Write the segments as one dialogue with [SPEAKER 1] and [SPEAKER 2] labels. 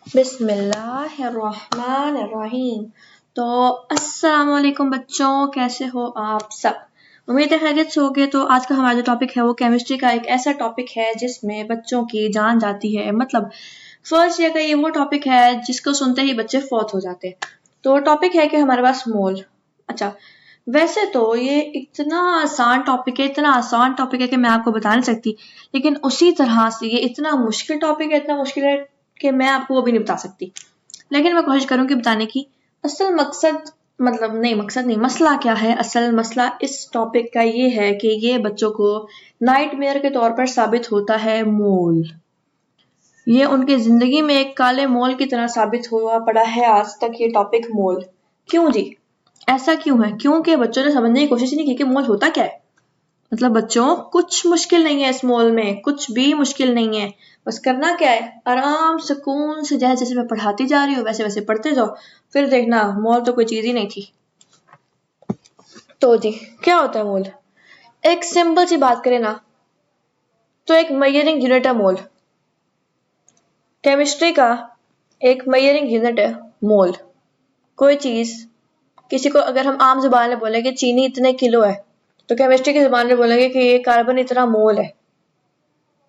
[SPEAKER 1] बिस्मिल्लाहिर्रहमानिर्रहीम। तो अस्सलाम वालेकुम बच्चों, कैसे हो आप सब? उम्मीद है खैरियत से होगे। तो आज का हमारा जो टॉपिक है वो केमिस्ट्री का एक ऐसा टॉपिक है जिसमें बच्चों की जान जाती है। मतलब फर्स्ट ईयर का ये वो टॉपिक है जिसको सुनते ही बच्चे फौत हो जाते हैं। तो टॉपिक है कि हमारे पास मोल। अच्छा, वैसे तो ये इतना आसान टॉपिक है, इतना आसान टॉपिक है कि मैं आपको बता नहीं सकती, लेकिन उसी तरह से ये इतना मुश्किल टॉपिक है, इतना मुश्किल है कि मैं आपको वो भी नहीं बता सकती। लेकिन मैं कोशिश करूंगी बताने की। असल मकसद मतलब नहीं, मकसद नहीं, मसला क्या है? असल मसला इस टॉपिक का ये है कि ये बच्चों को नाइटमेयर के तौर पर साबित होता है। मोल ये उनकी जिंदगी में एक काले मोल की तरह साबित हुआ पड़ा है आज तक ये टॉपिक मोल। क्यों जी? ऐसा क्यों है? क्योंकि बच्चों ने समझने की कोशिश नहीं की कि मोल होता क्या है। मतलब बच्चों, कुछ मुश्किल नहीं है इस मोल में, कुछ भी मुश्किल नहीं है। बस करना क्या है, आराम सुकून से जैसे जैसे मैं पढ़ाती जा रही हूँ वैसे वैसे पढ़ते जाओ, फिर देखना मोल तो कोई चीज ही नहीं थी। तो जी, क्या होता है मोल? एक सिंपल सी बात करें ना, तो एक मेजरिंग यूनिट है मोल। केमिस्ट्री का एक मेजरिंग यूनिट है मोल। कोई चीज, किसी को अगर हम आम जुबान में बोलेंगे चीनी इतने किलो है, तो केमिस्ट्री की जुबान में बोलेंगे कि ये कार्बन इतना मोल है।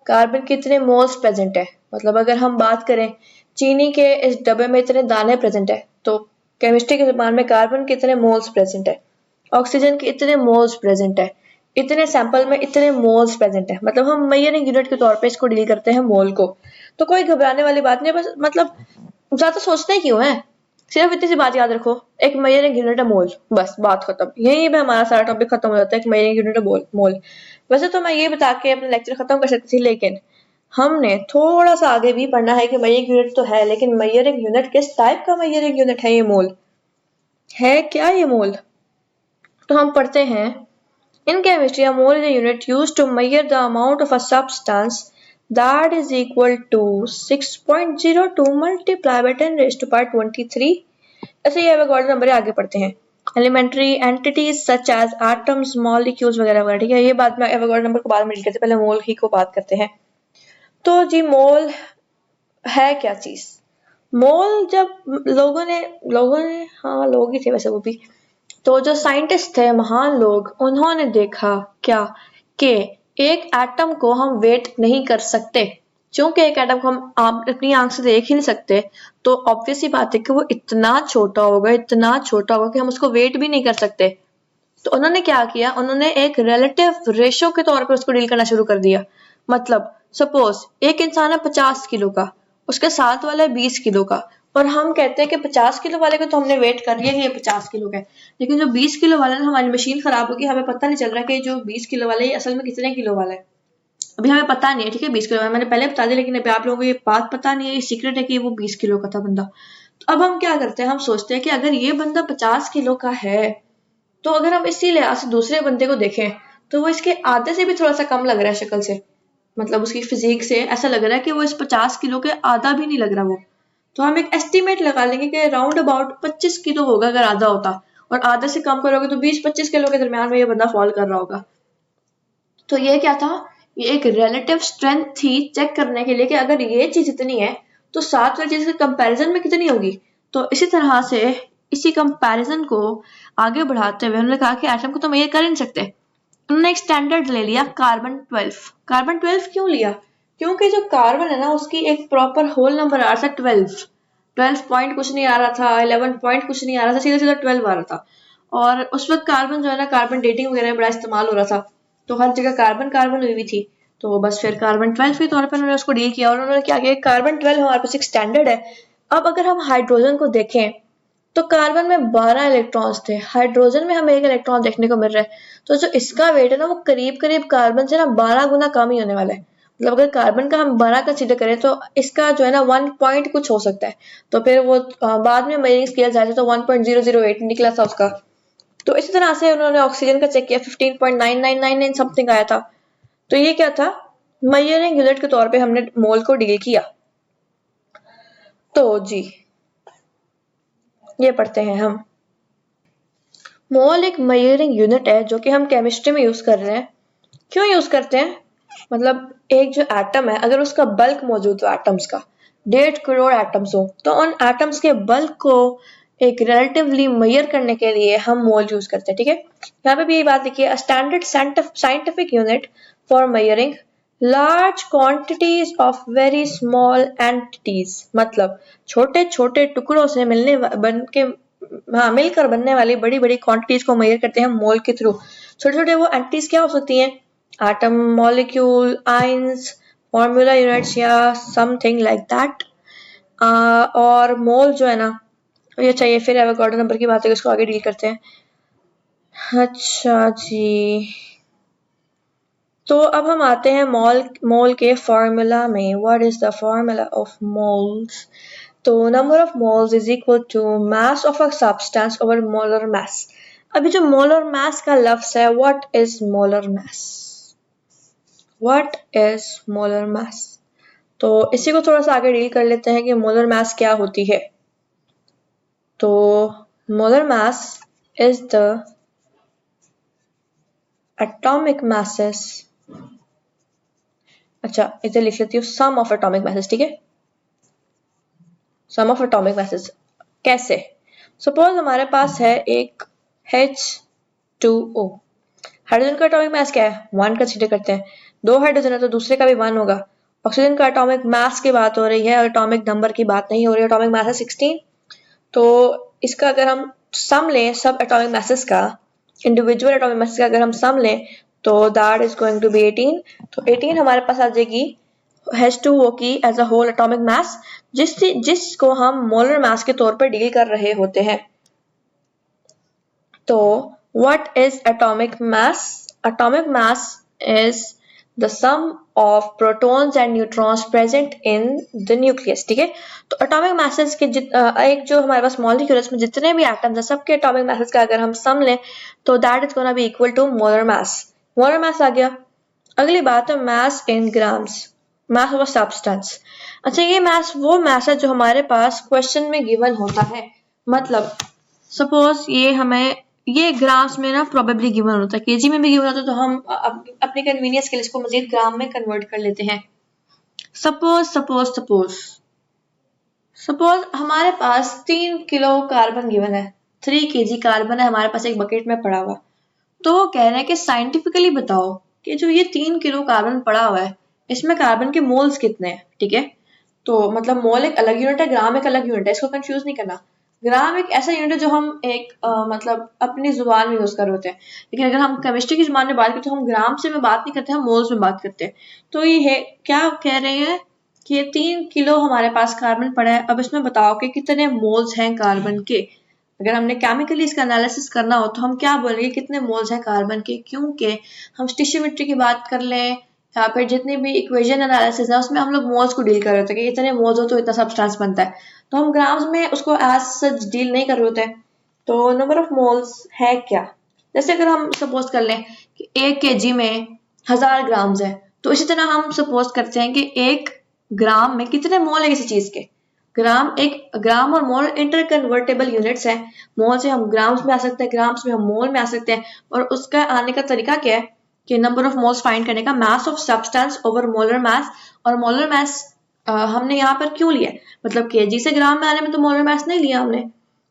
[SPEAKER 1] कार्बन कितने मोल्स प्रेजेंट है, मतलब अगर हम बात करें चीनी के इस डब्बे में इतने दाने प्रेजेंट है, तो केमिस्ट्री की जुबान में कार्बन कितने मोल्स प्रेजेंट है, ऑक्सीजन के इतने मोल्स प्रेजेंट है, इतने सैंपल में इतने मोल्स प्रेजेंट है। मतलब हम मेजरिंग यूनिट के तौर पे इसको डील करते हैं मोल को। तो कोई घबराने वाली बात नहीं है, बस मतलब ज्यादा सोचते क्यों है? सिर्फ इतनी सी बात याद रखो, एक मेजरिंग यूनिट है मोल, बस बात खत्म। यहीं पे हमारा सारा टॉपिक खत्म हो जाता है, एक मेजरिंग यूनिट है मोल। वैसे तो मैं ये बता के अपना लेक्चर खत्म कर सकती थी, लेकिन हमने थोड़ा सा आगे भी पढ़ना है कि मेजरिंग यूनिट तो है, लेकिन मेजरिंग यूनिट किस टाइप का मेजरिंग यूनिट है? ये मोल है क्या? ये मोल तो हम पढ़ते हैं। In chemistry, a mole is a unit used to measure the amount of a substance that is equal to 6.02 multiplied by 10 raised to power 23। ऐसे ये एवोगाड्रो नंबर आगे पढ़ते हैं। Elementary entities such as atoms, molecules वगैरह वगैरह। ठीक है, ये बात मैं एवोगाड्रो नंबर को बाद में डील करते, पहले मोल ही को बात करते हैं। तो जी, मोल है क्या चीज? मोल जब लोगों ने हाँ, लोग ही थे वैसे वो भी, तो जो साइंटिस्ट थे, महान लोग, उन्होंने देखा क्या कि एक एटम को हम वेट नहीं कर सकते। क्योंकि एक एटम को हम अपनी आंख से देख ही नहीं सकते, तो ऑब्वियस सी बात है कि वो इतना छोटा होगा, इतना छोटा होगा कि हम उसको वेट भी नहीं कर सकते। तो उन्होंने क्या किया, उन्होंने एक रिलेटिव रेशो के तौर पर उसको डील करना शुरू कर दिया। मतलब सपोज एक इंसान है 50 किलो का, उसके साथ वाला है 20 किलो का, और हम कहते हैं कि 50 किलो वाले को तो हमने वेट कर लिया कि ये 50 किलो का है, लेकिन जो 20 किलो वाला है, हमारी मशीन खराब होगी, हमें पता नहीं चल रहा कि जो 20 किलो वाला है असल में कितने किलो वाला है। अभी हमें पता नहीं है, ठीक है, 20 किलो वाला मैंने पहले बता दिया, लेकिन अभी आप लोगों को ये बात पता नहीं है, ये सीक्रेट है कि वो 20 किलो का था बंदा। तो अब हम क्या करते हैं, हम सोचते हैं कि अगर ये बंदा 50 किलो का है, तो अगर हम इसी लिहाज से दूसरे बंदे को देखें तो वो इसके आधे से भी थोड़ा सा कम लग रहा है शक्ल से। मतलब उसकी फिजिक से ऐसा लग रहा है कि वो इस 50 किलो के आधा भी नहीं लग रहा वो। तो हम एक एस्टिमेट लगा लेंगे कि राउंड अबाउट 25 किलो होगा अगर आधा होता, और आधे से कम करोगे तो 20-25 किलो के दरमियान में ये बंदा फॉल कर रहा होगा। तो ये क्या था? ये एक रिलेटिव स्ट्रेंथ थी चेक करने के लिए कि अगर ये चीज इतनी है तो साथ वाली चीज के कंपैरिजन में कितनी होगी। तो इसी तरह से इसी कंपैरिजन को आगे बढ़ाते हुए उन्होंने कहा कि एटम को तो मेजर कर ही नहीं सकते। उन्होंने एक स्टैंडर्ड ले लिया, कार्बन 12। कार्बन 12 क्यों लिया? क्योंकि जो कार्बन है ना, उसकी एक प्रॉपर होल नंबर आ रहा था 12। 12 पॉइंट कुछ नहीं आ रहा था, 11 पॉइंट कुछ नहीं आ रहा था, सीधा सीधा 12 आ रहा था। और उस वक्त कार्बन जो है ना, कार्बन डेटिंग वगैरह में बड़ा इस्तेमाल हो रहा था, तो हर जगह कार्बन कार्बन हुई हुई थी। तो बस फिर कार्बन 12 के तौर पर उन्होंने उसको डील किया, और उन्होंने क्या किया, कार्बन 12 हमारे पास एक स्टैंडर्ड है। अब अगर हम हाइड्रोजन को देखें तो कार्बन में 12 इलेक्ट्रॉन्स थे, हाइड्रोजन में हमें एक इलेक्ट्रॉन देखने को मिल रहा है। तो जो इसका वेट है ना, वो करीब करीब कार्बन से ना 12 गुना कम ही होने वाला है। मतलब अगर कार्बन का हम 12 कंसीडर करें तो इसका जो है ना 1 पॉइंट कुछ हो सकता है। तो फिर वो बाद में मेजरिंग स्केल आए थे तो 1.008 निकला था उसका। तो इसी तरह से उन्होंने ऑक्सीजन का चेक किया, 15.9999 समथिंग आया था। तो ये क्या था? मेजरिंग यूनिट के तौर पे हमने मोल को डील किया। तो जी, ये पढ़ते हैं हम। मोल एक मेजरिंग यूनिट है जो कि हम केमिस्ट्री में यूज कर रहे हैं। क्यों यूज करते हैं? मतलब एक जो एटम है, अगर उसका बल्क मौजूद हो एटम्स का, 1.5 करोड़ एटम्स हो, तो उन एटम्स के बल्क को एक रिलेटिवली मेजर करने के लिए हम मोल यूज करते हैं, ठीक है। यहाँ पे भी यही बात लिखी है, standard scientific unit for measuring large quantities of very small entities, मतलब छोटे छोटे टुकड़ों से मिलकर बनने वाली बड़ी बड़ी क्वांटिटीज को मेजर करते हैं मोल के थ्रू। छोटे छोटे वो एंटिटीज क्या हो सकती हैं, atom, molecule, ions, formula units या समथिंग लाइक दैट। और मोल जो है ना, ये चाहिए फिर एवोगाड्रो नंबर की बात है, इसको आगे डील करते हैं। अच्छा जी, तो अब हम आते हैं मोल के फॉर्मूला में। What is the formula of moles? तो number of moles is equal to mass of a substance over molar mass. अभी जो मोलर मास का लफ्ज है, what is molar mass? What is molar mass? तो इसी को थोड़ा सा आगे डील कर लेते हैं कि मोलर मास क्या होती है। तो molar mass is the atomic masses, अच्छा इसे लिख लेती हूँ सम ऑफ एटॉमिक masses, ठीक है, सम ऑफ एटॉमिक masses। कैसे? सपोज हमारे पास है एक H2O, हाइड्रोजन का एटॉमिक मास क्या है, 1 कंसीडर करते हैं, 2 हाइड्रोजन है तो दूसरे का भी 1 होगा। ऑक्सीजन का एटॉमिक मास की बात हो रही है, एटॉमिक नंबर की बात नहीं हो रही है, एटॉमिक मास है 16। तो इसका अगर हम सम लें, सब एटॉमिक masses का, इंडिविजुअल एटॉमिक masses का अगर हम सम लें तो that is going to be 18। तो 18 हमारे पास आ जाएगी H2O की as a whole atomic mass, जिसको हम मोलर मास के तौर पर डील कर रहे होते हैं। तो what is atomic mass? Atomic mass is the sum of protons and neutrons present in the nucleus, ठीक है। तो एटॉमिक मासेस के एक जो हमारे पास मॉलिक्यूल्स में जितने भी एटम्स हैं, सबके एटॉमिक मासेस का अगर हम सम लें तो that is gonna be equal to molar mass. Molar mass आ गया। अगली बात है mass in grams, mass of substance. अच्छा, ये मास वो मास है जो हमारे पास क्वेश्चन में गिवन होता है, मतलब सपोज ये ग्राम्स में ना प्रोबेबली गिवन होता है, केजी में भी गिवन होता है, तो हम अपने कन्वीनियंस के लिए इसको मजीद ग्राम में कन्वर्ट कर लेते हैं। सपोज हमारे पास 3 किलो कार्बन गिवन है, 3 kg कार्बन है हमारे पास एक बकेट में पड़ा हुआ। तो वो कह रहे हैं कि साइंटिफिकली बताओ कि जो ये 3 किलो कार्बन पड़ा हुआ है, इसमें कार्बन के मोल्स कितने हैं, ठीक है। तो मतलब मोल एक अलग यूनिट है, ग्राम एक अलग यूनिट है, इसको कंफ्यूज नहीं करना। ग्राम एक ऐसा यूनिट है जो हम एक मतलब अपनी जुबान में यूज कर रहे होते हैं, लेकिन अगर हम केमिस्ट्री की जुबान में बात करते हैं तो हम ग्राम से में बात नहीं करते, हम मोल्स में बात करते हैं। तो ये है, क्या कह रहे हैं कि ये 3 किलो हमारे पास कार्बन पड़ा है, अब इसमें बताओ कि कितने मोल्स हैं कार्बन के। अगर हमने केमिकली इसका एनालिसिस करना हो तो हम क्या बोलेंगे, कितने मोल्स हैं कार्बन के, क्योंकि हम स्टिशियोमेट्री की बात कर लें या फिर जितनी भी इक्वेशन एनालिसिस है उसमें हम लोग मोल्स को डील कर रहे होते हैं कि इतने मोल्स हो तो इतना सब्सटेंस बनता है, तो हम ग्राम्स में उसको एज सच डील नहीं कर रहे होते। तो नंबर ऑफ मोल्स है क्या, जैसे अगर हम सपोज कर लें कि 1 kg में 1000 ग्राम्स है, तो इसी तरह हम सपोज करते हैं कि 1 ग्राम में कितने मोल है किसी चीज के। ग्राम और मोल इंटर कन्वर्टेबल यूनिट्स हैं, मोल से हम ग्राम्स में आ सकते हैं, ग्राम्स में हम मोल में आ सकते हैं। और उसका आने का तरीका क्या है कि नंबर ऑफ मोल्स फाइंड करने का, मास ऑफ सब्सटेंस ओवर मोलर मास। और मोलर मास हमने यहाँ पर क्यों लिया, मतलब केजी से ग्राम में आने में तो मोलर मास नहीं लिया हमने,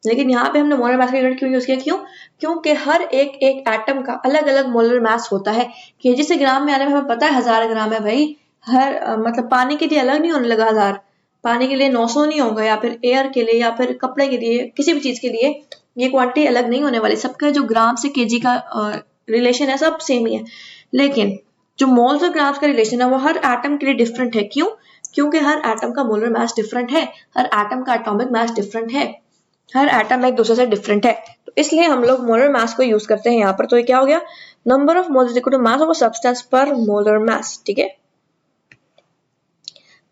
[SPEAKER 1] लेकिन यहाँ पे हमने मोलर मास का यूनिट क्यों यूज किया, क्योंकि हर एक एटम का अलग अलग मोलर मास होता है। केजी से ग्राम में आने में हमें पता है 1000 ग्राम है भाई, मतलब पानी के लिए अलग नहीं होने लगा 1000, पानी के लिए 900 नहीं होगा, या फिर एयर के लिए या फिर कपड़े के लिए, किसी भी चीज के लिए ये क्वांटिटी अलग नहीं होने वाली, सबका जो ग्राम से केजी का रिलेशन है सब सेम ही है। लेकिन जो मोल्स और ग्राम्स का रिलेशन है वो हर एटम के लिए डिफरेंट है। क्योंकि हर एटम का मोलर मास डिफरेंट है, हर एटम का एटॉमिक मास डिफरेंट है, हर एटम एक दूसरे से डिफरेंट है, तो इसलिए हम लोग मोलर मास को यूज करते हैं यहाँ पर। तो ये क्या हो गया, number of moles is equal to mass of a substance per molar mass, ठीक है।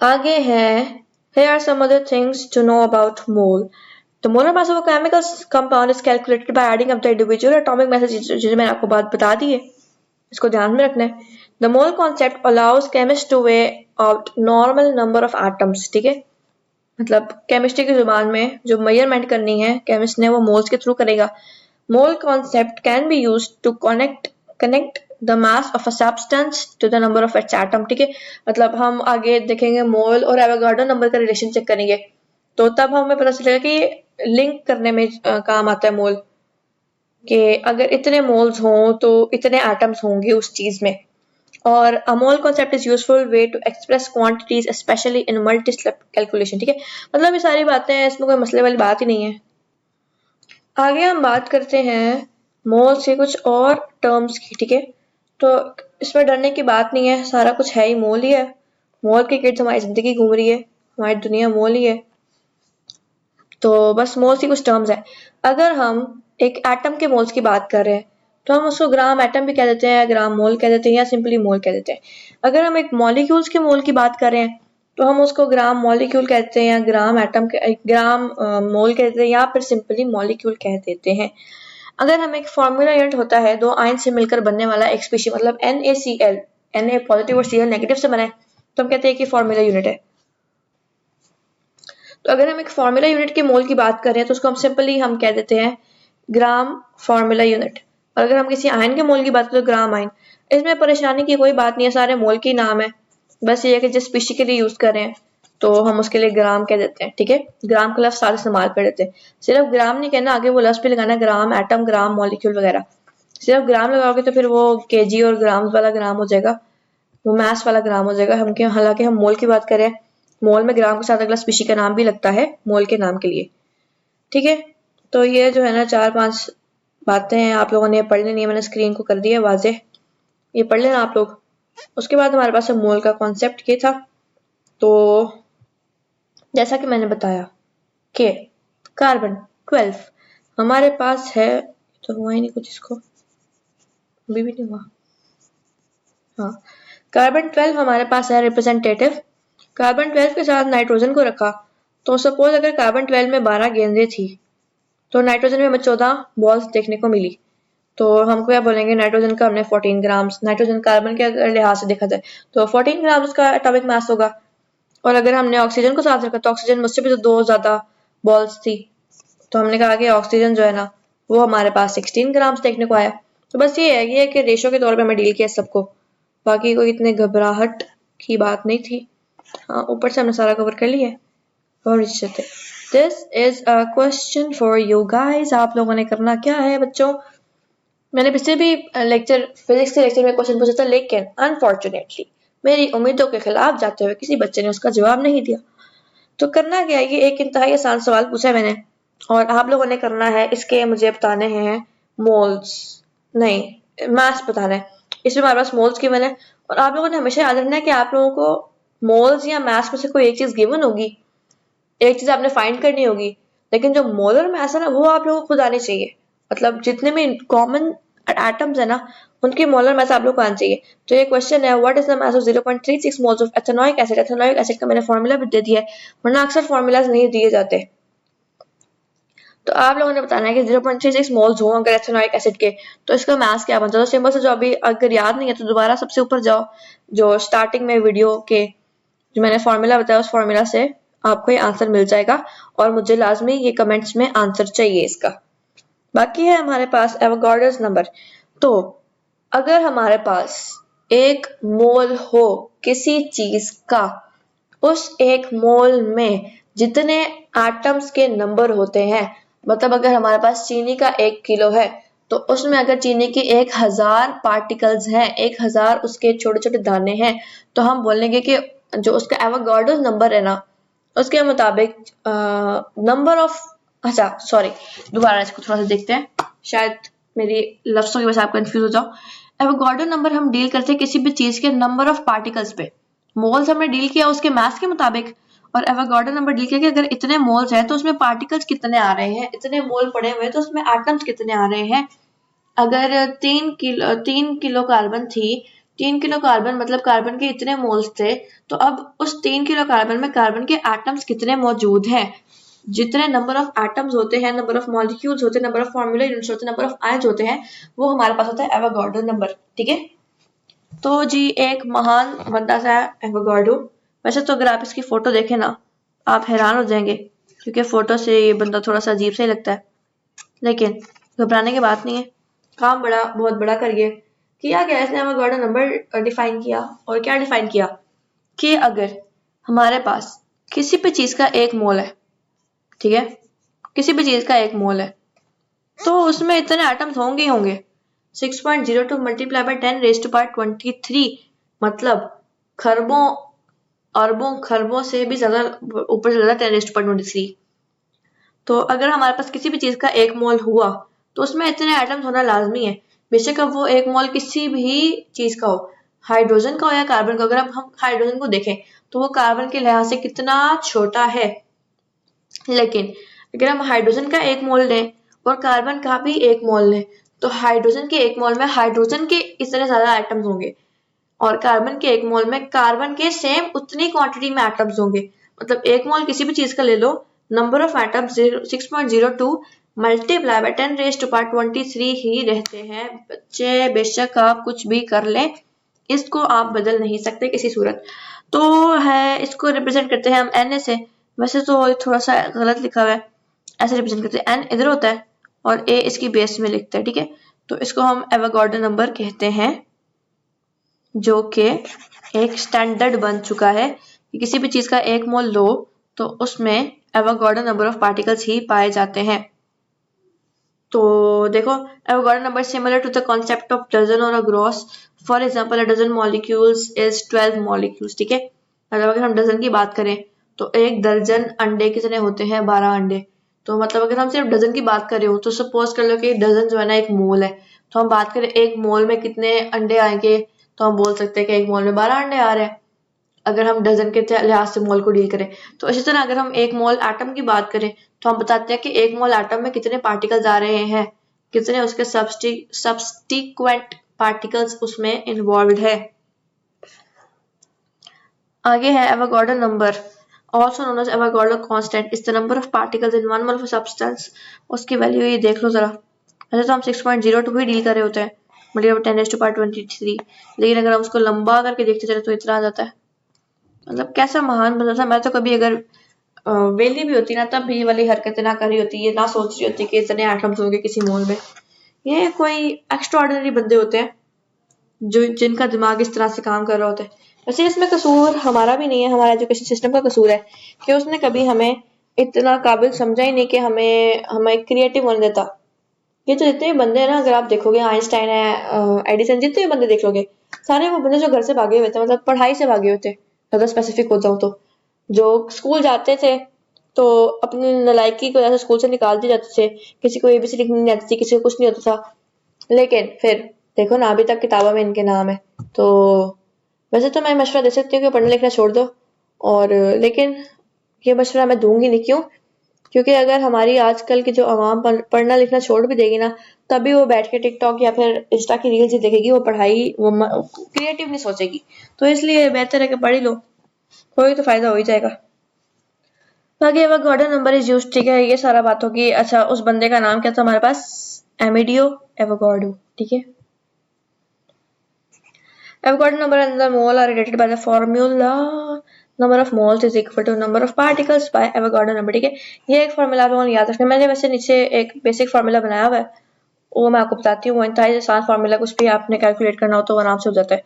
[SPEAKER 1] आगे है, here are some other things to know about mole. The molar mass of a chemical compound is calculated by adding up the individual atomic masses, जो मैंने आपको बात बता दी है, इसको ध्यान में रखना है। The mole concept allows chemists to weigh out normal number of atoms, ठीक है, मतलब केमिस्ट्री की जुबान में जो मेजरमेंट करनी है केमिस्ट ने वो मोल्स के थ्रू करेगा। Mole concept can be used to connect the mass of a substance to the number of its atom. ठीक है, मतलब हम आगे देखेंगे मोल और एवोगाड्रो नंबर का रिलेशन चेक करेंगे, तो तब हमें पता चलेगा कि लिंक करने में काम आता है मोल, कि अगर इतने मोल्स हों तो इतने एटम्स होंगे उस चीज में। और a mole concept is useful way to express quantities specially in multi step calculation. ठीक है, मतलब ये सारी बातें हैं, इसमें कोई मसले वाली बात ही नहीं है। आगे हम बात करते हैं मोल से कुछ और टर्म्स की। ठीक है, तो इसमें डरने की बात नहीं है, सारा कुछ है ही मोल ही है। मोल के गिर्द हमारी जिंदगी घूम रही है, हमारी दुनिया मोल ही है। तो बस मोल्स की कुछ टर्म्स है। अगर हम एक एटम के मोल्स की बात कर रहे हैं तो हम उसको ग्राम एटम भी कह देते हैं, ग्राम मोल कह देते हैं, या सिंपली मोल कह देते हैं। अगर हम एक मॉलिक्यूल्स के मोल की बात कर रहे हैं तो हम उसको ग्राम मॉलिक्यूल कहते हैं, या ग्राम एटम ग्राम मोल कहते हैं, या फिर सिंपली मॉलिक्यूल कह देते हैं। अगर हम एक फॉर्मूला यूनिट होता है दो आयन से मिलकर बनने वाला एक स्पीशी, मतलब NaCl, Na पॉजिटिव और Cl नेगेटिव से बना है, तो हम कहते हैं कि फॉर्मूला यूनिट है। तो अगर हम एक फॉर्मूला यूनिट के मोल की बात करें तो उसको हम सिंपली हम कह देते हैं ग्राम फॉर्मूला यूनिट। और अगर हम किसी आयन के मोल की बात करें तो ग्राम आयन। इसमें परेशानी की कोई बात नहीं है, सारे मोल के नाम है, बस ये है कि जिस स्पीशी के लिए यूज कर रहे हैं तो हम उसके लिए ग्राम कह देते हैं। ठीक है, ग्राम का लफ्ज साथ इस्तेमाल कर देते हैं, सिर्फ ग्राम नहीं कहना, आगे वो लफ्ज भी लगाना, ग्राम एटम, ग्राम मॉलिक्यूल वगैरह। सिर्फ ग्राम लगाओगे तो फिर वो केजी और ग्राम वाला ग्राम हो जाएगा, वो मैथ्स वाला ग्राम हो जाएगा। हम हालांकि हम मोल की बात करें, मोल में ग्राम के साथ अगला स्पीशी का नाम भी लगता है मोल के नाम के लिए। ठीक है, तो ये जो है ना 4-5 बातें हैं, आप लोगों ने पढ़ लेनी है, मैंने स्क्रीन को कर दिया वाजे, ये पढ़ लेना आप लोग। उसके बाद हमारे पास मोल का कॉन्सेप्ट ये था। तो जैसा कि मैंने बताया कि कार्बन 12 हमारे पास है, तो हुआ ही नहीं कुछ, इसको अभी भी नहीं हुआ। हाँ, कार्बन 12 हमारे पास है रिप्रेजेंटेटिव। कार्बन 12 के साथ नाइट्रोजन को रखा, तो सपोज अगर कार्बन 12 में 12 गेंदें थी तो नाइट्रोजन में हमें 14 बॉल्स देखने को मिली, तो हमको क्या बोलेंगे, नाइट्रोजन का हमने 14 ग्राम्स, नाइट्रोजन कार्बन के अगर लिहाज से देखा जाए तो 14 ग्राम्स का एटॉमिक मास होगा। और अगर हमने ऑक्सीजन को साथ रखा तो ऑक्सीजन मुझसे भी तो 2 ज्यादा बॉल्स थी, तो हमने कहा कि ऑक्सीजन जो है ना वो हमारे पास 16 ग्राम्स देखने को आया। तो बस ये है कि रेशो के तौर पे हमें डील किया सबको, बाकी कोई इतने घबराहट की बात नहीं थी। हाँ, ऊपर से हमने सारा कवर कर लिया और नीचे से this is a question for you guys. आप लोगों ने करना क्या है बच्चों, मैंने पिछले भी लेक्चर फिजिक्स के लेक्चर में क्वेश्चन पूछा था, लेकिन अनफॉर्चुनेटली मेरी उम्मीदों के खिलाफ जाते हुए किसी बच्चे ने उसका जवाब नहीं दिया। तो करना क्या है, ये एक इंतहाई आसान सवाल पूछा है मैंने, और आप लोगों ने करना है इसके मुझे बताने हैं मोल्स, नहीं मास बताना है। इसमें हमारे पास मोल्स गिवन है, और आप लोगों ने हमेशा याद रखना है कि आप लोगों को मोल्स या मास में से कोई एक चीज गिवन होगी, एक चीज आपने फाइंड करनी होगी, लेकिन जो मोलर मास है ना वो आप लोगों को खुद आनी चाहिए। मतलब जितने भी कॉमन एटम्स है ना उनकी मोलर मास आप लोग को आनी चाहिए। तो ये क्वेश्चन है, what is the mass of 0.36 moles of ethanoic acid. Ethanoic acid का मैंने फॉर्मूला भी दे दिया है, वरना अक्सर फॉर्मूलाज नहीं दिए जाते। तो आप लोगों ने बताना है कि 0.36 मोल्स हो अगर एथेनोइक एसिड के, तो इसका मास क्या बनता है। तो सिंपल से, जो अभी अगर याद नहीं है तो दोबारा सबसे ऊपर जाओ, जो स्टार्टिंग में वीडियो के जो मैंने फॉर्मूला बताया उस फॉर्मूला से आपको ये आंसर मिल जाएगा, और मुझे लाजमी ये कमेंट्स में आंसर चाहिए इसका। बाकी है हमारे पास एवोगाड्रोस नंबर। तो अगर हमारे पास एक मोल हो किसी चीज का, उस एक मोल में जितने एटम्स के नंबर होते हैं, मतलब अगर हमारे पास चीनी का 1 किलो है तो उसमें अगर चीनी की 1000 पार्टिकल्स हैं, 1000 उसके छोटे छोटे दाने हैं, तो हम बोलेंगे कि जो उसका एवोगाड्रोस नंबर है ना उसके मुताबिक नंबर ऑफ, अच्छा सॉरी दोबारा इसको थोड़ा सा देखते हैं, शायद मेरी लफ्जों की वजह से आप कंफ्यूज हो जाओ। एवोगाड्रो नंबर हम डील करते हैं किसी भी चीज के नंबर ऑफ पार्टिकल्स पे, मोल्स हमने डील किया उसके मास के मुताबिक, और एवोगाड्रो नंबर डील किया कि अगर इतने मोल्स हैं तो उसमें पार्टिकल्स कितने आ रहे हैं, इतने मोल पड़े हुए हैं तो उसमें एटम्स कितने आ रहे हैं। अगर 3 किलो कार्बन थी, 3 किलो कार्बन मतलब कार्बन के इतने मोल्स थे, तो अब उस 3 किलो कार्बन में कार्बन के एटम्स कितने मौजूद हैं। जितने नंबर ऑफ एटम्स होते हैं, नंबर ऑफ मॉलिक्यूल्स होते हैं, नंबर ऑफ फॉर्मूला यूनिट्स होते हैं, नंबर ऑफ आयंस होते हैं, वो हमारे पास होता है एवोगाड्रो नंबर। ठीक है, तो जी एक महान बंदा सा है एवोगाड्रो। वैसे तो अगर आप इसकी फोटो देखें ना आप हैरान हो जाएंगे, क्योंकि फोटो से ये बंदा थोड़ा सा अजीब सा ही लगता है, लेकिन घबराने की बात नहीं है, काम बहुत बड़ा करिए। किया क्या इसने एवोगाड्रो नंबर डिफाइन किया, और क्या डिफाइन किया कि अगर हमारे पास किसी भी चीज का 1 मोल है, ठीक है, किसी भी चीज का 1 मोल है, तो उसमें इतने एटम्स होंगे ही होंगे। 6.02 multiply by 10 raise to power 23, मतलब खरबों अरबों खरबों से भी ज्यादा, ऊपर से ज्यादा 10 रेज़ टू पावर 23। तो अगर हमारे पास किसी भी चीज का 1 मोल हुआ तो उसमें इतने एटम्स होना लाजमी है, बेशक अब वो 1 मोल किसी भी चीज का हो, हाइड्रोजन का हो या कार्बन का। अगर अब हम हाइड्रोजन को देखें तो वो कार्बन के लिहाज से कितना छोटा है, लेकिन अगर हम हाइड्रोजन का 1 मोल लें और कार्बन का भी 1 मोल लें तो हाइड्रोजन के 1 मोल में हाइड्रोजन के इतने ज्यादा एटम्स होंगे और कार्बन के 1 मोल में कार्बन के सेम उतनी क्वांटिटी में एटम्स होंगे। मतलब 1 मोल किसी भी चीज का ले लो, number of atoms 6.02 multiply by 10 raise to power 23 ही रहते हैं। बच्चे बेशक आप कुछ भी कर लें, इसको आप बदल नहीं सकते किसी सूरत। तो है, इसको रिप्रेजेंट करते हैं हम एन से। वैसे तो थोड़ा सा गलत लिखा हुआ है, ऐसे रिप्रेजेंट करते हैं, एन इधर होता है और ए इसकी बेस में लिखते हैं, ठीक है। तो इसको हम एवोगाड्रो नंबर कहते हैं, जो कि एक स्टैंडर्ड बन चुका है कि किसी भी चीज का 1 मोल लो तो उसमें एवोगाड्रो नंबर ऑफ पार्टिकल्स ही पाए जाते हैं। तो देखो, Avogadro number similar to the concept of dozen और a gross. For example a dozen molecules is 12 molecules, ठीक है। मतलब अगर हम डजन की बात करें तो 1 दर्जन अंडे कितने होते हैं, 12 अंडे। तो मतलब अगर हम सिर्फ डजन की बात कर रहे हो तो सपोज कर लो कि डजन जो है ना 1 मोल है, तो हम बात करें 1 मोल में कितने अंडे आएंगे, तो हम बोल सकते हैं कि 1 मोल में 12 अंडे आ रहे हैं, अगर हम डजन के लिहाज से मोल को डील करें। तो इसी तरह अगर हम 1 मोल एटम की बात करें तो हम बताते हैं कि 1 मोल एटम में कितने पार्टिकल्स आ रहे हैं, कितने उसके सब्स्टिक्वेंट पार्टिकल्स उसमें इन्वॉल्व है। आगे है Avogadro number, also known as Avogadro constant, is the number of particles in one mole of a substance। उसकी वैल्यू ये देख लो जरा। वैसे तो हम 6.02 ही डील कर रहे होते हैं, मतलब 10 रेज़ टू पावर 23, लेकिन अगर हम उसको लंबा करके देखते चले तो इतना आ जाता है। मतलब कैसा महान बंदा था। मैं तो कभी अगर वेली भी होती ना तब भी ये वाली हरकतें ना कर रही होती, ये ना सोच रही होती कि इतने एटम्स होंगे किसी मोल में। ये कोई एक्स्ट्राऑर्डिनरी बंदे होते हैं जो जिनका दिमाग इस तरह से काम कर रहा होता है। वैसे इसमें कसूर हमारा भी नहीं है, हमारा एजुकेशन सिस्टम का कसूर है कि उसने कभी हमें इतना काबिल समझा ही नहीं कि हमें क्रिएटिव होने देता। ये तो जितने भी बंदे हैं ना, अगर आप देखोगे आइंस्टाइन है, एडिसन, जितने भी बंदे देख लोगे, सारे वो बंदे जो घर से भागे हुए थे, मतलब पढ़ाई से भागे हुए थे। अगर स्पेसिफिक हो जाऊँ तो जो स्कूल जाते थे तो अपनी नालायकी की वजह से स्कूल से निकाल दिए जाते थे, किसी को एबीसी लिखनी नहीं आती थी, किसी को कुछ नहीं होता था, लेकिन फिर देखो ना अभी तक किताबों में इनके नाम है। तो वैसे तो मैं मशवरा दे सकती हूँ कि पढ़ना लिखना छोड़ दो, और लेकिन ये मशवरा मैं दूंगी नहीं। क्यों? क्योंकि अगर हमारी आजकल की जो आवाम पढ़ना लिखना छोड़ भी देगी ना, तभी वो बैठ के टिकटॉक या फिर इंस्टा की रील्स ही देखेगी, वो पढ़ाई वो क्रिएटिव नहीं सोचेगी। तो इसलिए बेहतर है कि पढ़ ही लो, कोई तो फायदा हो ही जाएगा। बाकी एवोगाड्रो नंबर इज यूज्ड, ठीक है, ये सारा बात होगी। अच्छा, उस बंदे का नाम क्या था हमारे पास? एमिडियो एवोगाड्रो, ठीक है। Avogadro number and the mole are related by the formula number of moles is equal to number of particles by Avogadro number, ठीक है। ये एक फॉर्मूला आपको याद रखना। मैंने वैसे नीचे एक बेसिक फार्मूला बनाया हुआ है, वो मैं आपको बताती हूँ। वो इंतहाई आसान फार्मूला, कुछ भी आपने कैलकुलेट करना हो तो आराम से हो जाता है।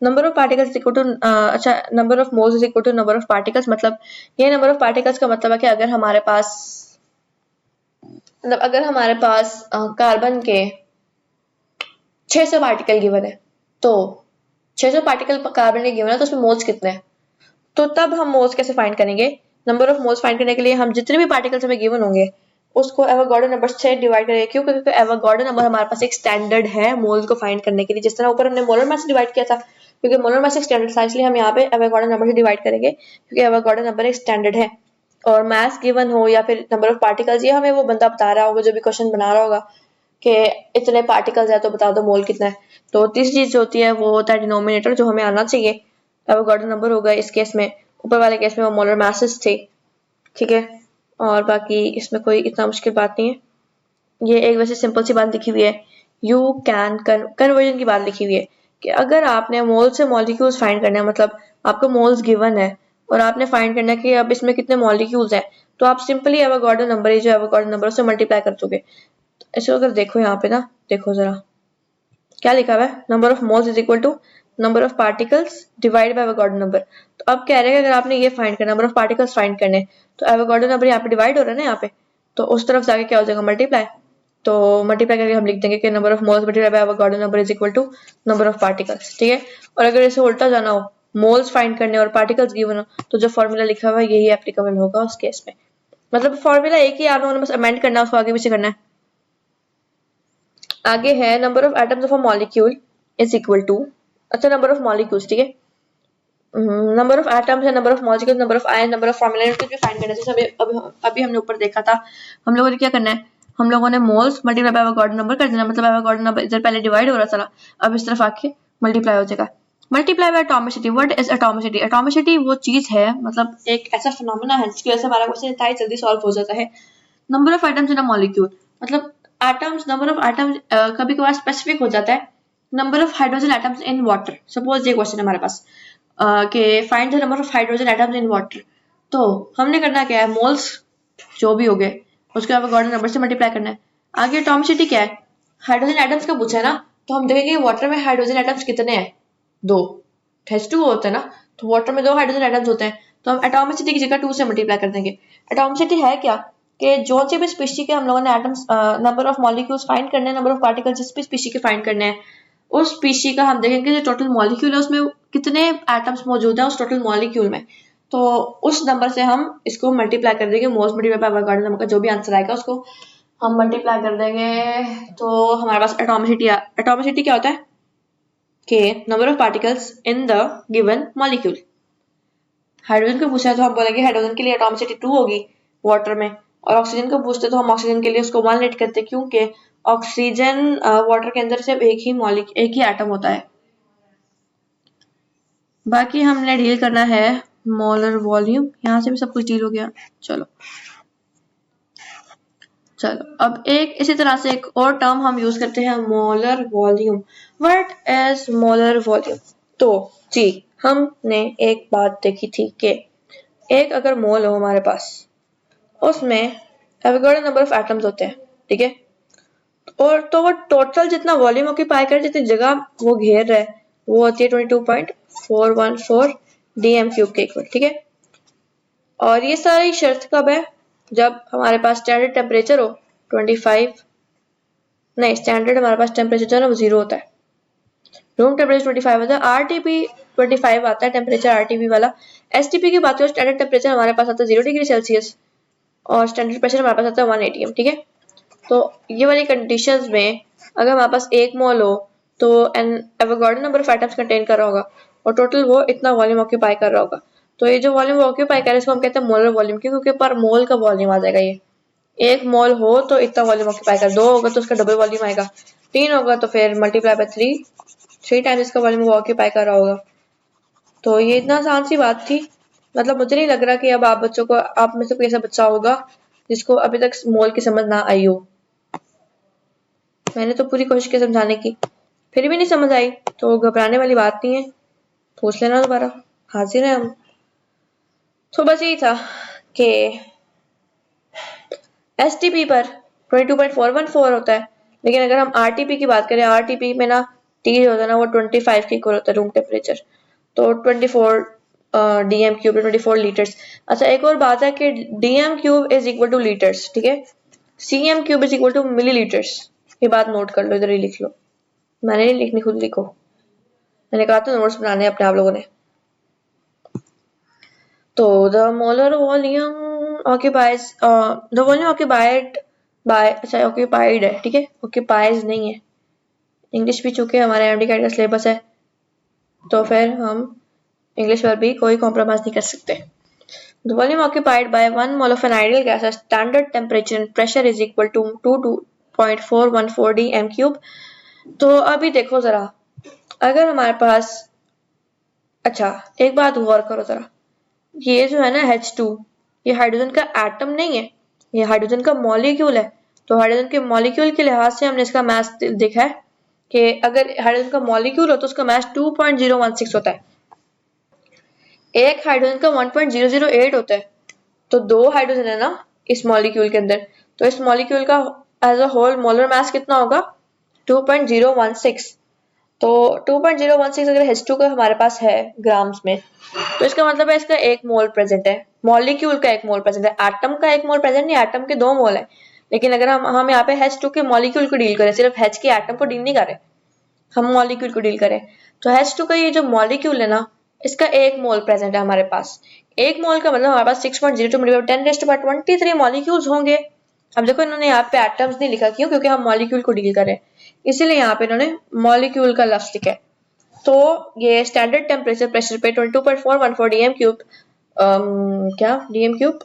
[SPEAKER 1] Number of particles equal to, अच्छा, number of moles is equal to number of particles. मतलब ये नंबर ऑफ पार्टिकल्स का मतलब है कि अगर हमारे पास, मतलब अगर हमारे पास कार्बन के 600 पार्टिकल गिवन है, तो 600 पार्टिकल कार्बन के गिवन है तो उसमें मोल्स कितने हैं, तो तब हम मोल्स कैसे फाइंड करेंगे? नंबर ऑफ मोल्स फाइंड करने के लिए हम जितने भी पार्टिकल्स हमें गिवन होंगे उसको एवोगाड्रो नंबर से डिवाइड करेंगे। क्यों? क्योंकि एवोगाड्रो नंबर हमारे पास एक स्टैंडर्ड है मोल्स को फाइंड करने के लिए। जिस तरह ऊपर हमने मोलर मास से डिवाइड किया था, क्योंकि मोलर मास एक स्टैंडर्ड था, इसलिए हम यहाँ पे एवोगाड्रो नंबर से डिवाइड करेंगे, क्योंकि एवोगाड्रो नंबर एक स्टैंडर्ड है। और मास गिवन हो या फिर नंबर ऑफ पार्टिकल्स, ये हमें वो बंदा बता रहा होगा जो भी क्वेश्चन बना रहा होगा कि इतने पार्टिकल्स है तो बता दो मोल कितना है। तो तीसरी चीज जो होती है वो होता है डिनोमिनेटर, जो हमें आना चाहिए। एवोगाड्रो नंबर होगा इस केस में, ऊपर वाले केस में वो मोलर मासेस थे, ठीक है। और बाकी इसमें कोई इतना मुश्किल बात नहीं है। ये एक वैसे सिंपल सी बात लिखी हुई है, यू कैन कन्वर्जन की बात लिखी हुई है कि अगर आपने मोल से मॉलिक्यूल्स फाइंड करना है, मतलब आपको मोल्स गिवन है और आपने फाइंड करना है कि अब इसमें कितने मॉलिक्यूल्स हैं, तो आप सिंपली एवोगाड्रो नंबर, ये जो एवोगाड्रो नंबर से मल्टीप्लाई कर दोगे। इसको अगर देखो यहाँ पे ना, देखो जरा, क्या लिखा हुआ है, number of moles is equal to number of particles divide by Avogadro number. तो अब कह रहे हैं कि अगर आपने ये फाइंड करना, नंबर ऑफ पार्टिकल्स फाइंड करने, तो एवोगाड्रो नंबर यहाँ पे डिवाइड हो रहा है ना यहाँ पे, तो उस तरफ जाके क्या हो जाएगा, मल्टीप्लाई। तो मल्टीप्लाई करके हम लिख देंगे कि number of moles multiply by Avogadro number is equal to number of particles, ठीक है। और अगर इसे उल्टा जाना हो, मोल्स फाइंड करने और पार्टिकल्स गिवन हो, तो जो फॉर्मूला लिखा हुआ है यही एप्लीकेबल होगा उस केस में। मतलब फॉर्मूला एक ही, आप लोगों ने बस अमेंड करना है, उसको आगे पीछे करना है। आगे है number of atoms of a molecule is equal to, अच्छा नंबर ऑफ मॉलिक्यूल्स, ठीक है, नंबर ऑफ एटम्स है, number of molecules, number of ion, number of formula भी फाइंड करना है। जैसे अभी हमने ऊपर देखा था, हम लोगों ने क्या करना है, हम लोगों ने moles multiply by Avogadro number कर देना, मतलब एवोगाड्रो नंबर इधर पहले डिवाइड हो रहा था, अब इस तरफ आके मल्टीप्लाई हो जाएगा। Multiply by atomicity, what is atomicity? Atomicity वो चीज है, मतलब एक ऐसा फिनोमेना है जिसकी वजह से हमारा क्वेश्चन इतना जल्दी सॉल्व हो जाता है। Number of atoms in a molecule, मतलब एटम्स, नंबर ऑफ एटम्स कभी कभार स्पेसिफिक हो जाता है। Number of hydrogen atoms in water, suppose ये क्वेश्चन है हमारे पास कि find the number of hydrogen atoms in water, तो हमने करना क्या है, मोल्स जो भी हो गए उसके एवोगाड्रो नंबर से मल्टीप्लाई करना है। आगे एटॉमिसिटी क्या है, हाइड्रोजन एटम्स का पूछा है ना, तो हम देखेंगे वाटर में हाइड्रोजन एटम्स कितने हैं, 2, H2 होता है ना, तो वाटर में 2 हाइड्रोजन एटम्स होते हैं, तो हम एटॉमिसिटी की जगह 2 से मल्टीप्लाई कर देंगे। एटॉमिसिटी है क्या, कि जो सी भी स्पीशी के हम लोगों ने atoms, number of molecules find करने हैं, नंबर ऑफ पार्टिकल्स जिस भी स्पीशी के फाइंड करने हैं, उस स्पीशी का हम देखेंगे जो टोटल मॉलिक्यूल है उसमें कितने एटम्स मौजूद है उस टोटल मॉलिक्यूल में, तो उस नंबर से हम इसको मल्टीप्लाई कर देंगे, moles multiply by Avogadro number का जो भी आंसर आएगा उसको हम मल्टीप्लाई कर देंगे, तो हमारे पास एटॉमिसिटी क्या होता है कि number of particles in the given molecule. Hydrogen को पूछा है तो हम बोलेंगे हाइड्रोजन के लिए एटॉमिसिटी 2 होगी वाटर में, और ऑक्सीजन को पूछते तो हम ऑक्सीजन के लिए उसको 1 लेट करते, क्योंकि ऑक्सीजन वाटर के अंदर सिर्फ एक ही एटम होता है। बाकी हमने डील करना है मोलर वॉल्यूम, यहाँ से भी सब कुछ डील हो गया। चलो अब एक इसी तरह से एक और टर्म हम यूज करते हैं, molar volume. What is molar volume? तो जी हमने एक बात देखी थी कि एक अगर मोल हो हमारे पास, उसमें एवोगाड्रो नंबर ऑफ एटम्स होते हैं, ठीक है, और तो वो टोटल जितना वॉल्यूम ऑक्यूपाई कर, जितनी जगह वो घेर रहा है, वो होती है 22.414 dm क्यूब के इक्वल, ठीक है। और ये सारी शर्त कब है, जब हमारे पास स्टैंडर्ड टेम्परेचर हो 25, नहीं स्टैंडर्ड हमारे पास टेम्परेचर जो है ना वो 0 होता है, रूम टेम्परेचर 25 होता है, आरटीपी 25 आता है टेम्परेचर आरटीपी वाला। एसटीपी की बात करें, स्टैंडर्ड टेम्परेचर हमारे पास आता है 0 डिग्री सेल्सियस और स्टैंडर्ड प्रेशर हमारे पास आता है 1 atm, ठीक है। तो ये वाली कंडीशंस में अगर हमारे पास एक मोल हो तो N Avogadro number of atoms contain कर रहा होगा और टोटल वो इतना वॉल्यूम ऑक्यूपाई कर रहा होगा, तो ये जो वॉल्यूम ऑक्यूपाई कर रहा है इसको हम कहते हैं मोलर वॉल्यूम, क्योंकि पर मोल का वॉल्यूम आ जाएगा। ये एक मोल हो तो इतना वॉल्यूम ऑक्यूपाई कर, 2 होगा तो उसका डबल वॉल्यूम आएगा, 3 होगा तो फिर मल्टीप्लाई बाय 3 टाइम्स इसका वॉल्यूम वो ऑक्यूपाई कर रहा होगा। तो ये इतना आसान सी बात थी, मतलब मुझे नहीं लग रहा कि अब आप बच्चों को, आप में से कोई ऐसा बच्चा होगा जिसको अभी तक मोल की समझ ना आई हो। मैंने तो पूरी कोशिश की समझाने की, फिर भी नहीं समझ आई तो घबराने वाली बात नहीं है, पूछ लेना दोबारा, हाजिर है हम। तो बस यही था कि एसटीपी पर 22.414 होता है, लेकिन अगर हम आरटीपी की बात करें, आरटीपी में ना टी जो होता है ना वो 25 के इक्वल होता है रूम टेम्परेचर, तो 24 डीएम क्यूब 24 लीटर्स। अच्छा एक और बात है कि DM cube is equal to litres, ठीक है, CM cube is equal to millilitres, ये बात नोट कर लो, इधर ही लिख लो, मैंने नहीं लिखनी, खुद लिखो, मैंने कहा था नोट्स बनाने अपने आप लोगों ने। तो the molar volume occupies, the volume occupied by, अच्छा ऑक्यूपाइड है, ठीक है, ऑक्यूपाइज नहीं है, इंग्लिश भी चूंकि हमारे एमडी का सिलेबस है तो फिर हम इंग्लिश पर भी कोई कॉम्प्रोमाइज नहीं कर सकते। The volume occupied by 1 mole of an ideal gas at standard temperature and pressure is equal to 22.414 dm cube। तो अभी देखो जरा, अगर हमारे पास, अच्छा एक बात गौर करो जरा, ये जो है ना H2, ये हाइड्रोजन का एटम नहीं है, ये हाइड्रोजन का मॉलिक्यूल है। तो हाइड्रोजन के मॉलिक्यूल के लिहाज से हमने इसका मास देखा है कि अगर हाइड्रोजन का मॉलिक्यूल हो तो उसका मास 2.016 होता है, एक हाइड्रोजन का 1.008 होता है, तो 2 हाइड्रोजन है ना इस मॉलिक्यूल के अंदर, तो इस मॉलिक्यूल का as a whole molar mass कितना होगा 2.016। तो 2.016 अगर H2 का हमारे पास है ग्राम्स में, तो इसका मतलब है इसका 1 मोल प्रेजेंट है, मॉलिक्यूल का 1 मोल प्रेजेंट है, एटम का 1 मोल प्रेजेंट नहीं, एटम के 2 मोल है। लेकिन अगर हम यहाँ पे H2 के मॉलिक्यूल को डील करें, सिर्फ H के एटम को डील नहीं कर रहे, हम मॉलिक्यूल को डील करें, तो H2 का ये जो मॉलिक्यूल है ना, इसका 1 मोल प्रेजेंट है हमारे पास। 1 मोल का मतलब हमारे पास 6.02 × 10⁻23 मॉलिक्यूल्स होंगे। अब देखो इन्होंने यहाँ पे एटम्स नहीं लिखा, क्यों? क्योंकि हम मॉलिक्यूल को डील करें, इसीलिए यहाँ पे इन्होंने मॉलिक्यूल का लफ्ज लिखा है। तो ये स्टैंडर्ड टेम्परेचर प्रेशर पे 22.414 डीएम क्यूब क्या डीएम क्यूब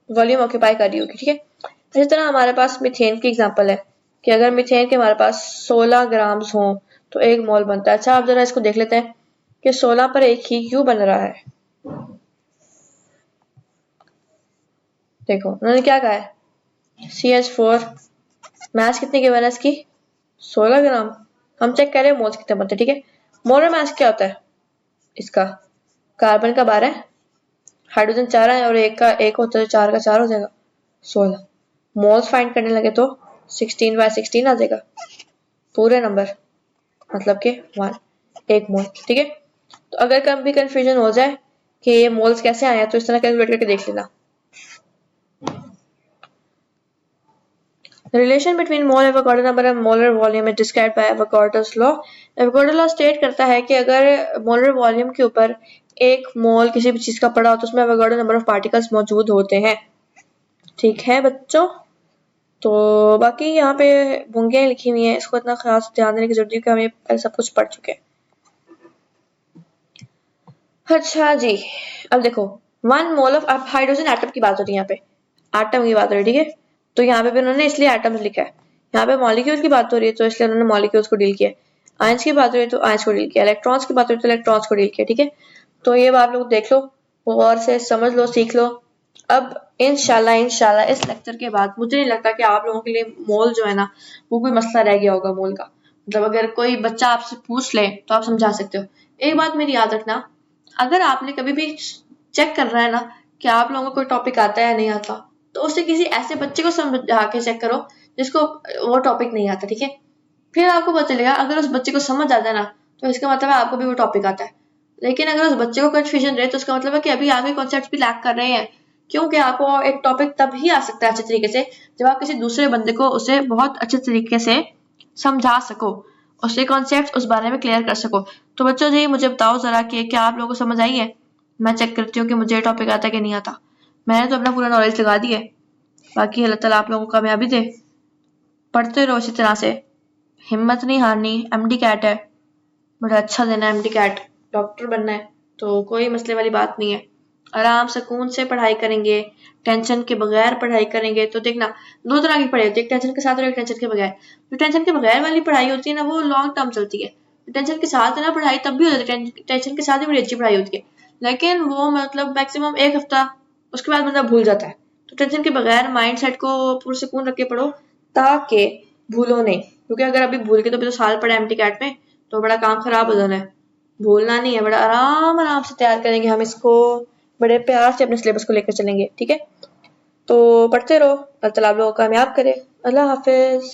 [SPEAKER 1] वॉल्यूम ऑक्यूपाई कर रही होगी, ठीक है। इसी तरह हमारे पास मीथेन की एग्जांपल है कि अगर मीथेन के हमारे पास 16 ग्राम्स हो तो 1 मोल बनता है। अच्छा, आप जरा इसको देख लेते हैं कि 16 पर 1 ही क्यों बन रहा है। देखो उन्होंने क्या कहा है, CH4 मास कितने की बना है इसकी, 16 ग्राम। हम चेक करें मोल्स कितने बनते हैं, ठीक है। मोलर मास क्या होता है इसका, कार्बन का 12 है, हाइड्रोजन 4 है और एक होता है, 4 का 4 हो जाएगा 16। मोल्स फाइंड करने लगे तो 16/16 आ जाएगा पूरे नंबर, मतलब कि 1 मोल, ठीक है। तो अगर कभी कंफ्यूजन हो जाए कि ये मोल्स कैसे आए हैं, तो इस तरह कैलकुलेट करके देख लेना। The relation between mole Avogadro number and molar volume is described by Avogadro's law. Avogadro law state करता है कि अगर मोलर वॉल्यूम के ऊपर 1 मोल किसी भी चीज का पड़ा हो तो उसमें Avogadro नंबर ऑफ पार्टिकल्स मौजूद होते हैं। ठीक है बच्चों, तो बाकी यहाँ पे बुंगे लिखी हुई हैं, इसको इतना खास ध्यान देने की जरूरत है कि हम ये सब कुछ पढ़ चुके हैं। अच्छा जी, अब देखो 1 मोल ऑफ, अब हाइड्रोजन एटम की बात हो रही है, यहाँ पे एटम की बात हो रही है, ठीक है। तो यहाँ पे भी उन्होंने इसलिए एटम्स लिखा है, यहाँ पे मॉलिक्यूल की बात हो रही है तो इसलिए उन्होंने मॉलिक्यूल्स को डील किया, आयंस की बात हो रही है तो आयंस को डील किया, इलेक्ट्रॉन्स की बात हो रही है तो इलेक्ट्रॉन्स को डील किया, ठीक है। तो ये आप लोग देख लो, गौर से समझ लो, सीख लो। अब इंशाल्लाह इस लेक्चर के बाद मुझे नहीं लगता कि आप लोगों के लिए मोल जो है ना वो कोई मसला रह गया होगा मोल का। मतलब अगर कोई बच्चा आपसे पूछ ले तो आप समझा सकते हो। एक बात मेरी याद रखना, अगर आपने कभी भी चेक कर रहा है ना कि आप लोगों को कोई टॉपिक आता है या नहीं आता, तो उससे किसी ऐसे बच्चे को समझा के चेक करो जिसको वो टॉपिक नहीं आता, ठीक है। फिर आपको पता चलेगा अगर उस बच्चे को समझ आता है ना तो इसका मतलब है आपको भी वो टॉपिक आता है। लेकिन अगर उस बच्चे को कंफ्यूजन रहे तो उसका मतलब है कि अभी आप कॉन्सेप्ट भी लैक कर रहे हैं, क्योंकि आपको एक टॉपिक तब ही आ सकता है अच्छे तरीके से जब आप किसी दूसरे बंदे को उसे बहुत अच्छे तरीके से समझा सको, उसके कॉन्सेप्ट उस बारे में क्लियर कर सको। तो बच्चों जी मुझे बताओ जरा कि क्या आप लोगों को समझ आई है। मैं चेक करती हूँ कि मुझे टॉपिक आता है कि नहीं आता। मैंने तो अपना पूरा नॉलेज लगा दिया है, बाकी अल्लाह ताला आप लोगों को कामयाबी दे। पढ़ते रहो इसी तरह से, हिम्मत नहीं हारनी। MD कैट है, बड़ा अच्छा देना है MD कैट, डॉक्टर बनना है तो कोई मसले वाली बात नहीं है। आराम सुकून से पढ़ाई करेंगे, टेंशन के बगैर पढ़ाई करेंगे तो देखना 2 तरह की पढ़ाई होती है, एक टेंशन के साथ और एक टेंशन के बगैर। जो टेंशन के बगैर वाली पढ़ाई होती है ना वो लॉन्ग टर्म चलती है, टेंशन के साथ है ना पढ़ाई तब भी हो जाती है, टेंशन के साथ भी बड़ी अच्छी पढ़ाई होती है, लेकिन वो मतलब मैक्सिमम 1 हफ्ता, उसके बाद बंदा भूल जाता है। तो टेंशन के बगैर माइंड सेट को पुरसुकून रख के पढ़ो ताकि भूलो नहीं, क्योंकि अगर अभी भूल के तो साल पढ़े MD कैट में तो बड़ा काम खराब हो जाना है। भूलना नहीं है, बड़ा आराम से तैयार करेंगे हम इसको, बड़े प्यार से अपने सिलेबस को लेकर चलेंगे, ठीक है। तो पढ़ते रहो, अल्लाह ताला आप लोगों को कामयाब करे। अल्लाह हाफिज।